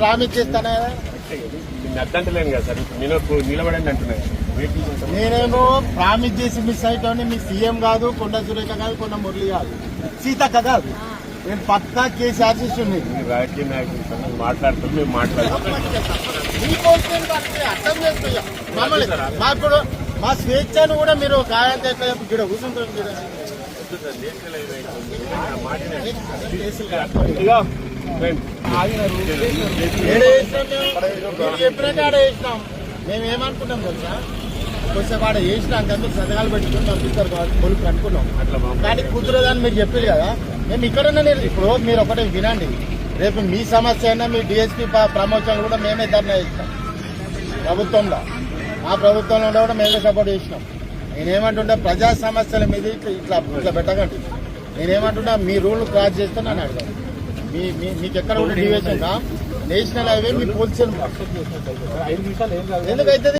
Promise చేస్తానా అద్దంటలేను కదా sir. నేను నిలబడండి అంటున్నాను. నేనేమో ప్రామిస్ చేసి మిస్ అయిపోయి మీ సీఎం కాదు, కొండ సురేఖ కాదు, కొండ మురళి కాదు, సీతక్క కాదు. నేను పక్కా కేసు ఆర్టిస్ట్ రాజకీయ నాయకులు మాట్లాడుతున్నాం, మేము మాట్లాడుతున్నాం. అర్థం చేస్తున్నా మమ్మల్ని మాకు మా స్వేచ్ఛను కూడా మీరు గాయంతో ఇక్కడ కూర్చుంటారు. చెప్పినాక ఆడ వేసినాం. మేము ఏమనుకున్నాం తెలుసా, కొంచెం ఆడ వేసినాక మీరు సంతకాలు పెట్టుకుని పంపిస్తారు కాబట్టి కొలుపు అనుకున్నాం. కానీ కుదరదని మీరు చెప్పారు కదా. మేము ఇక్కడన్నా ఇప్పుడు మీరు ఒకటే వినండి, రేపు మీ సమస్య అయినా మీ డిఎస్పీ ప్రమోషన్ కూడా మేమే ధర్నా చేస్తాం ప్రభుత్వంలో. ఆ ప్రభుత్వంలో కూడా మేమే సపోర్ట్ చేసినాం. నేనేమంటుంటా, ప్రజా సమస్యల మీద ఇట్లా పెట్టకండి. నేనేమంటున్నా, మీ రూల్ క్రాస్ చేస్తే నన్ను అడగాలి. మీకు ఎక్కడ కూడా డివిజన్ నేషనల్ హైవే మీ పోలీసులు ఎందుకైతే